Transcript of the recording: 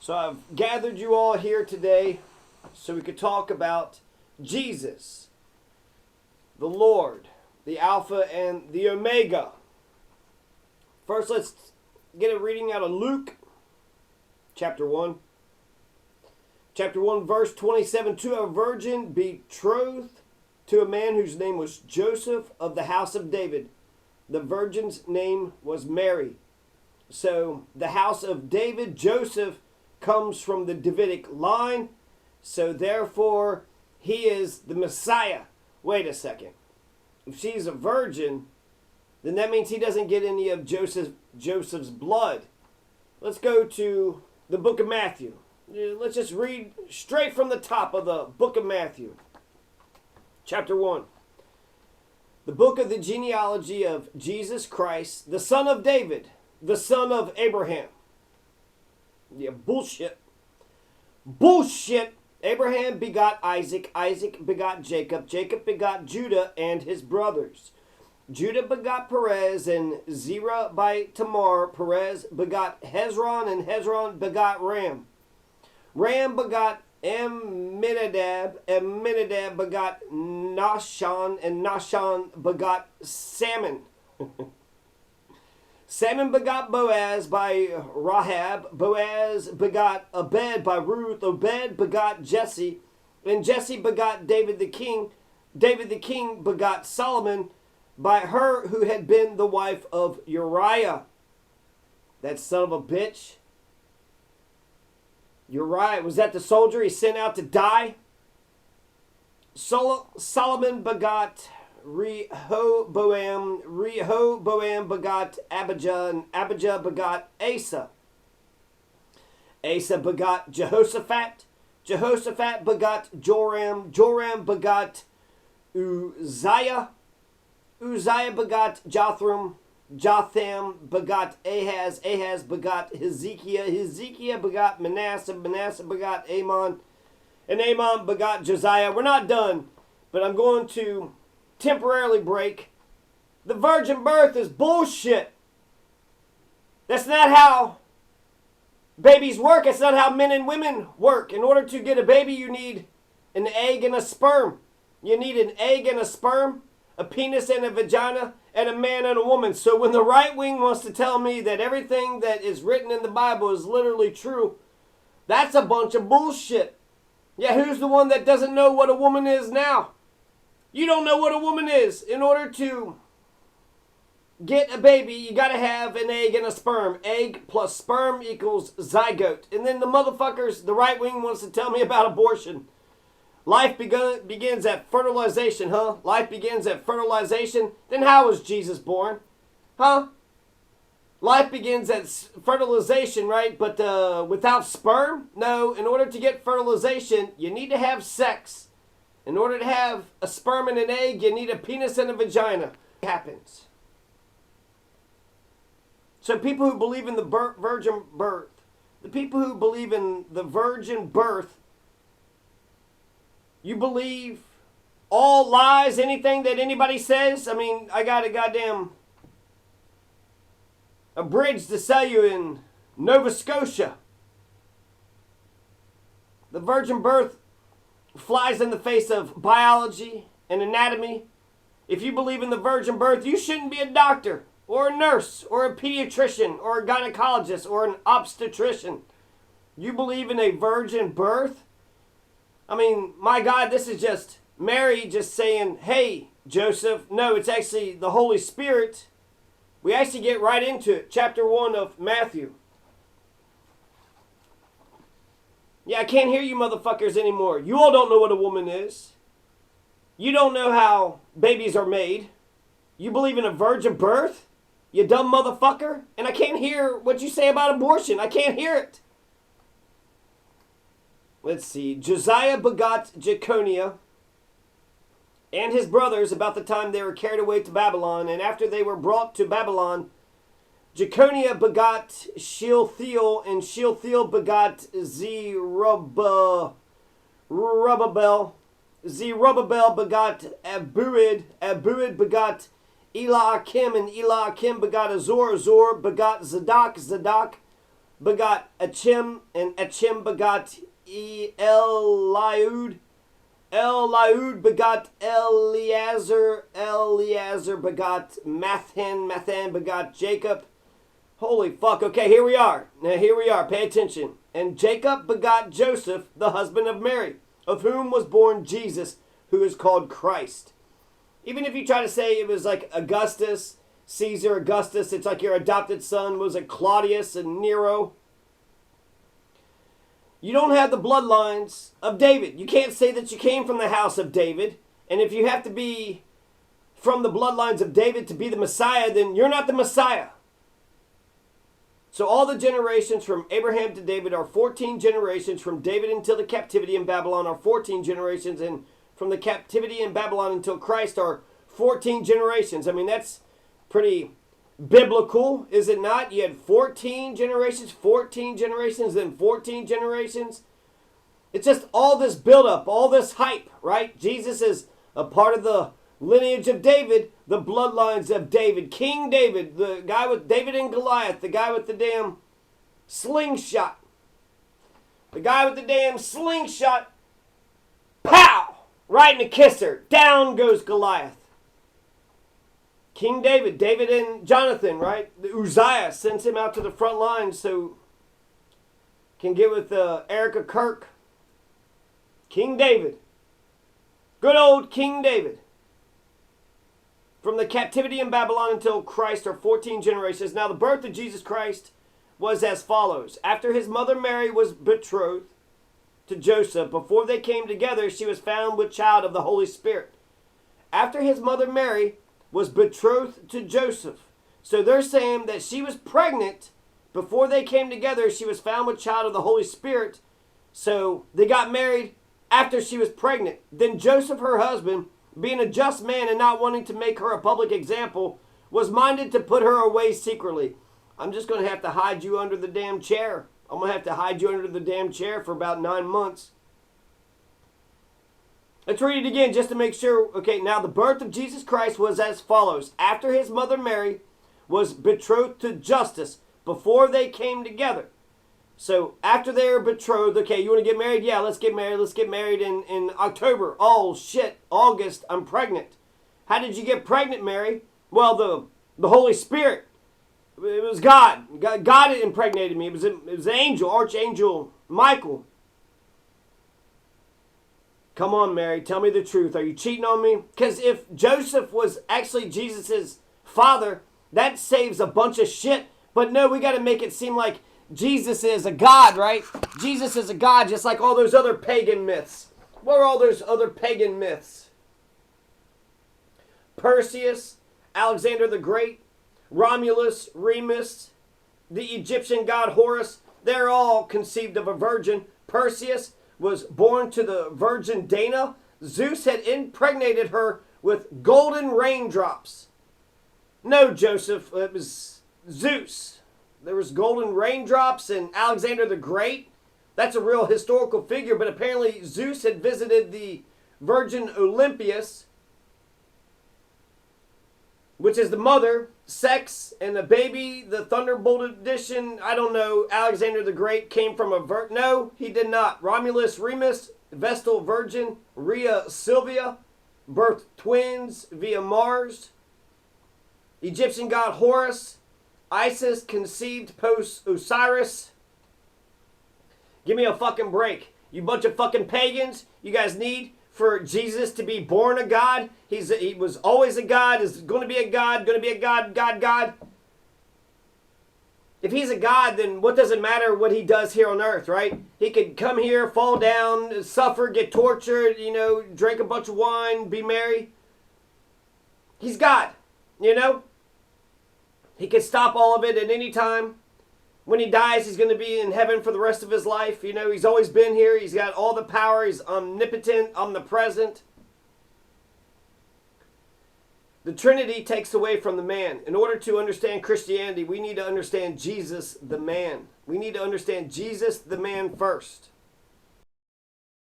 So I've gathered you all here today so we could talk about Jesus, the Lord, the Alpha and the Omega. First, let's get a reading out of Luke, chapter 1. Chapter 1, verse 27, to a virgin betrothed to a man whose name was Joseph of the house of David. The virgin's name was Mary. So the house of David, Joseph, comes from the Davidic line. So therefore, he is the Messiah. Wait a second. If she's a virgin, then that means he doesn't get any of Joseph's blood. Let's go to the book of Matthew. Let's just read straight from the top of the book of Matthew. Chapter 1. The book of the genealogy of Jesus Christ, the son of David, the son of Abraham. Yeah, bullshit. Bullshit. Abraham begot Isaac. Isaac begot Jacob. Jacob begot Judah and his brothers. Judah begot Perez and Zerah by Tamar. Perez begot Hezron and Hezron begot Ram. Ram begot Amminadab. Amminadab begot Nahshon and Nahshon begot Salmon. Salmon begot Boaz by Rahab. Boaz begot Obed by Ruth. Obed begot Jesse. And Jesse begot David the king. David the king begot Solomon by her who had been the wife of Uriah. That son of a bitch. Uriah, was that the soldier he sent out to die? Solomon begot Rehoboam. Rehoboam begot Abijah, and Abijah begot Asa. Asa begot Jehoshaphat. Jehoshaphat begot Joram. Joram begot Uzziah. Uzziah begot Jotham. Jotham begot Ahaz. Ahaz begot Hezekiah. Hezekiah begot Manasseh. Manasseh begot Amon. And Amon begot Josiah. We're not done, but I'm going to temporarily break. The virgin birth is bullshit. That's not how babies work. It's not how men and women work. In order to get a baby, you need an egg and a sperm. You need an egg and a sperm, a penis and a vagina, and a man and a woman. So when the right wing wants to tell me that everything that is written in the Bible is literally true, that's a bunch of bullshit. Yeah, who's the one that doesn't know what a woman is now? You don't know what a woman is. In order to get a baby, you got to have an egg and a sperm. Egg plus sperm equals zygote. And then the motherfuckers, the right wing wants to tell me about abortion. Life begins at fertilization, huh? Life begins at fertilization. Then how was Jesus born? Huh? Life begins at fertilization, right? But without sperm? No, in order to get fertilization, you need to have sex. In order to have a sperm and an egg, you need a penis and a vagina. It happens. So people who believe in the virgin birth, the people who believe in the virgin birth, you believe all lies, anything that anybody says? I mean, I got a bridge to sell you in Nova Scotia. The virgin birth flies in the face of biology and anatomy. If you believe in the virgin birth, you shouldn't be a doctor or a nurse or a pediatrician or a gynecologist or an obstetrician. You believe in a virgin birth? I mean, my God, this is just Mary just saying, hey, Joseph. No, it's actually the Holy Spirit. We actually get right into it. Chapter 1 of Matthew. Yeah, I can't hear you motherfuckers anymore. You all don't know what a woman is. You don't know how babies are made. You believe in a virgin birth? You dumb motherfucker. And I can't hear what you say about abortion. I can't hear it. Let's see. Josiah begot Jeconiah and his brothers about the time they were carried away to Babylon. And after they were brought to Babylon, Jeconiah begot Shealtiel, and Shealtiel begot Zerubbabel. Zerubbabel begot Abuid. Abuid begot Eliakim, and Eliakim begot Azor. Azor begot Zadok. Zadok begot Achim, and Achim begot Eliud. Eliud begot Eleazar. Eleazar begot Mathan. Mathan begot Jacob. Holy fuck. Okay, here we are. Now here we are. Pay attention. And Jacob begot Joseph, the husband of Mary, of whom was born Jesus, who is called Christ. Even if you try to say it was like Augustus, Caesar, Augustus, it's like your adopted son was it Claudius and Nero. You don't have the bloodlines of David. You can't say that you came from the house of David. And if you have to be from the bloodlines of David to be the Messiah, then you're not the Messiah. So all the generations from Abraham to David are 14 generations. From David until the captivity in Babylon are 14 generations. And from the captivity in Babylon until Christ are 14 generations. I mean, that's pretty biblical, is it not? You had 14 generations, then 14 generations. It's just all this buildup, all this hype, right? Jesus is a part of the lineage of David, the bloodlines of David. King David, the guy with David and Goliath, the guy with the damn slingshot. The guy with the damn slingshot, pow! Right in the kisser. Down goes Goliath. King David, David and Jonathan, right? Uzziah sends him out to the front lines so can get with Erica Kirk. King David. Good old King David. From the captivity in Babylon until Christ are 14 generations. Now the birth of Jesus Christ was as follows. After his mother Mary was betrothed to Joseph, before they came together, she was found with child of the Holy Spirit. After his mother Mary was betrothed to Joseph. So they're saying that she was pregnant before they came together. She was found with child of the Holy Spirit. So they got married after she was pregnant. Then Joseph, her husband, being a just man and not wanting to make her a public example, was minded to put her away secretly. I'm just going to have to hide you under the damn chair. I'm going to have to hide you under the damn chair for about 9 months. Let's read it again just to make sure. Okay, now the birth of Jesus Christ was as follows. After his mother Mary was betrothed to Justus, before they came together. So after they were betrothed, okay, you want to get married? Yeah, let's get married. Let's get married in October. Oh, shit, August, I'm pregnant. How did you get pregnant, Mary? Well, the Holy Spirit. It was God. God impregnated me. It was an angel, Archangel Michael. Come on, Mary, tell me the truth. Are you cheating on me? Because if Joseph was actually Jesus' father, that saves a bunch of shit. But no, we got to make it seem like Jesus is a god, right? Jesus is a god, just like all those other pagan myths. What are all those other pagan myths? Perseus, Alexander the Great, Romulus, Remus, the Egyptian god Horus, they're all conceived of a virgin. Perseus was born to the virgin Dana. Zeus had impregnated her with golden raindrops. No, Joseph, it was Zeus. There was golden raindrops, and Alexander the Great, that's a real historical figure, but apparently Zeus had visited the virgin Olympias, which is the mother, sex, and the baby, the Thunderbolt edition. I don't know. Alexander the Great came from a no, he did not. Romulus, Remus, Vestal Virgin, Rhea Silvia, birthed twins via Mars. Egyptian god Horus, Isis conceived post Osiris. Give me a fucking break. You bunch of fucking pagans. You guys need for Jesus to be born a god. He was always a god, is going to be a god, God. If he's a god, then what does it matter what he does here on earth, right? He could come here, fall down, suffer, get tortured, drink a bunch of wine, be merry. He's God, He could stop all of it at any time. When he dies, he's going to be in heaven for the rest of his life. He's always been here. He's got all the power. He's omnipotent, omnipresent. The Trinity takes away from the man. In order to understand Christianity, we need to understand Jesus, the man. We need to understand Jesus, the man, first.